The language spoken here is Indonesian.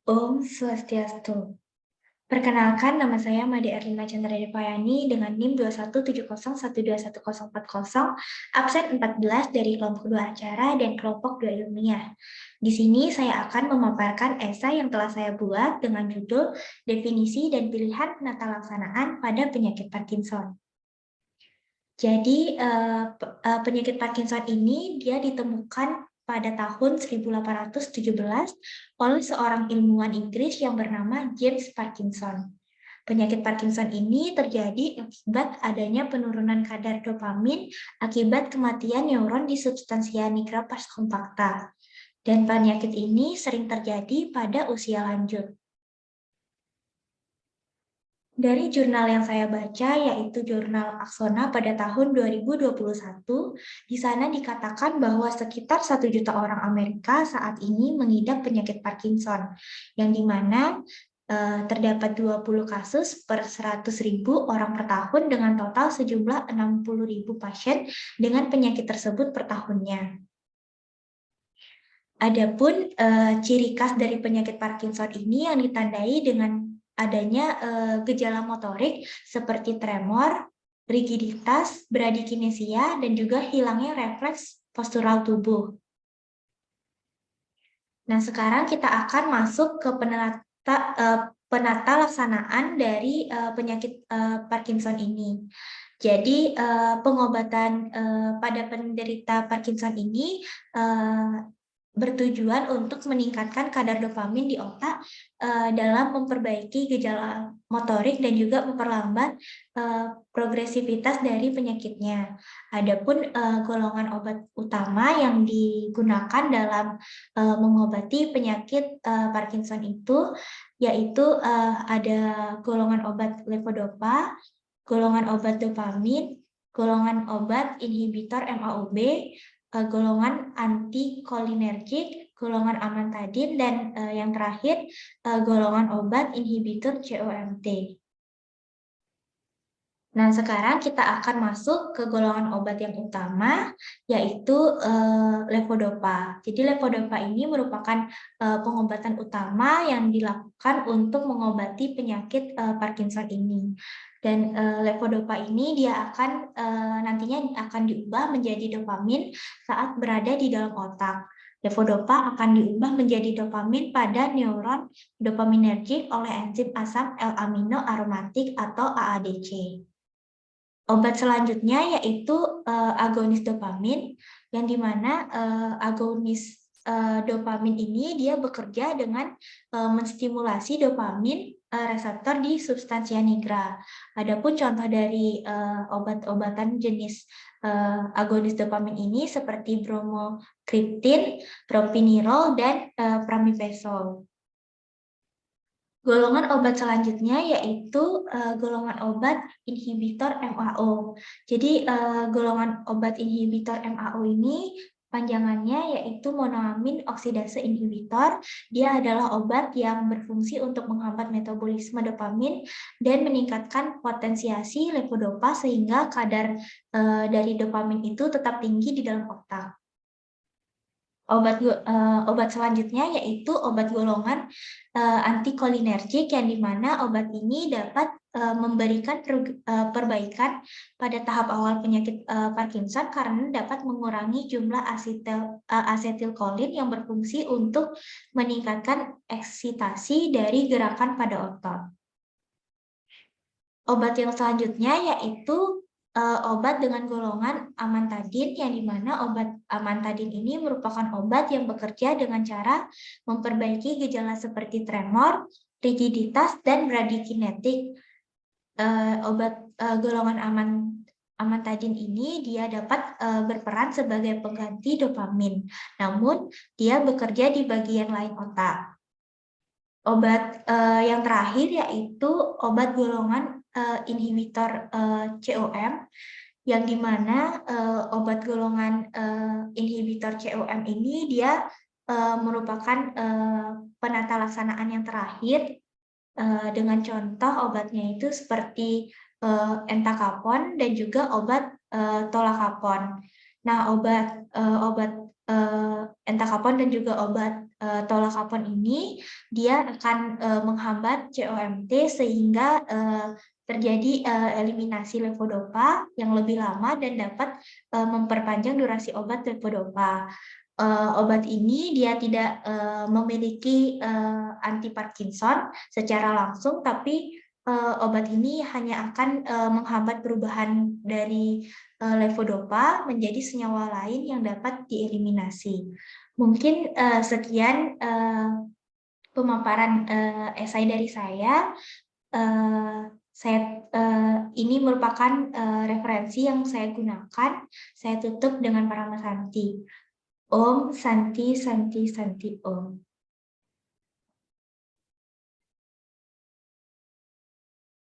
Om Swastiastu. Perkenalkan, nama saya Made Erlina Chandra Depayani dengan NIM 2170121040, absen 14 dari kelompok 2 acara dan kelompok 2 ilmiah. Di sini saya akan memaparkan esai yang telah saya buat dengan judul Definisi dan Pilihan Penata Laksanaan pada Penyakit Parkinson. Jadi, penyakit Parkinson ini dia ditemukan pada tahun 1817 oleh seorang ilmuwan Inggris yang bernama James Parkinson. Penyakit Parkinson ini terjadi akibat adanya penurunan kadar dopamin akibat kematian neuron di substansia nigra pars compacta. Dan penyakit ini sering terjadi pada usia lanjut. Dari jurnal yang saya baca, yaitu jurnal Aksona pada tahun 2021, di sana dikatakan bahwa sekitar 1 juta orang Amerika saat ini mengidap penyakit Parkinson, yang dimana terdapat 20 kasus per 100.000 orang per tahun dengan total sejumlah 60.000 pasien dengan penyakit tersebut per tahunnya. Adapun ciri khas dari penyakit Parkinson ini yang ditandai dengan adanya gejala motorik seperti tremor, rigiditas, bradikinesia, dan juga hilangnya refleks postural tubuh. Nah, sekarang kita akan masuk ke penata laksanaan dari penyakit Parkinson ini. Jadi, pengobatan pada penderita Parkinson ini bertujuan untuk meningkatkan kadar dopamin di otak dalam memperbaiki gejala motorik dan juga memperlambat progresivitas dari penyakitnya. Adapun golongan obat utama yang digunakan dalam mengobati penyakit Parkinson itu yaitu ada golongan obat levodopa, golongan obat dopamin, golongan obat inhibitor MAOB, golongan antikolinergik, golongan amantadin, dan yang terakhir golongan obat inhibitor COMT. Nah, sekarang kita akan masuk ke golongan obat yang utama, yaitu levodopa. Jadi levodopa ini merupakan pengobatan utama yang dilakukan untuk mengobati penyakit Parkinson ini. Dan levodopa ini dia akan nantinya akan diubah menjadi dopamin saat berada di dalam otak. Levodopa akan diubah menjadi dopamin pada neuron dopaminergic oleh enzim asam L-amino aromatik atau AADC. Obat selanjutnya yaitu agonis dopamin, yang dimana agonis dopamin ini dia bekerja dengan menstimulasi dopamin reseptor di substansia nigra. Adapun contoh dari obat-obatan jenis agonis dopamin ini seperti bromokriptin, propinirol, dan pramipesol. Golongan obat selanjutnya yaitu golongan obat inhibitor MAO. Jadi golongan obat inhibitor MAO ini panjangannya yaitu monoamin oksidase inhibitor. Dia adalah obat yang berfungsi untuk menghambat metabolisme dopamin dan meningkatkan potensiasi levodopa sehingga kadar dari dopamin itu tetap tinggi di dalam otak. Obat selanjutnya yaitu obat golongan antikolinergik, yang dimana obat ini dapat memberikan perbaikan pada tahap awal penyakit Parkinson karena dapat mengurangi jumlah asetilkolin yang berfungsi untuk meningkatkan eksitasi dari gerakan pada otot. Obat yang selanjutnya yaitu obat dengan golongan amantadin, yang dimana obat amantadin ini merupakan obat yang bekerja dengan cara memperbaiki gejala seperti tremor, rigiditas, dan bradykinetik. Obat golongan amantadin ini dia dapat berperan sebagai pengganti dopamin, namun dia bekerja di bagian lain otak. Obat yang terakhir yaitu obat golongan inhibitor COM, yang dimana obat golongan inhibitor COM ini dia merupakan penata laksanaan yang terakhir dengan contoh obatnya itu seperti entacapone dan juga obat tolacapone. Nah, obat entacapone dan juga obat tolak kapon ini, dia akan menghambat COMT sehingga terjadi eliminasi levodopa yang lebih lama dan dapat memperpanjang durasi obat levodopa. Obat ini dia tidak memiliki anti Parkinson secara langsung, tapi obat ini hanya akan menghambat perubahan dari levodopa menjadi senyawa lain yang dapat dieliminasi. Mungkin sekian pemaparan esai dari saya. Ini merupakan referensi yang saya gunakan. Saya tutup dengan Paramasanti. Om Santi Santi Santi Om.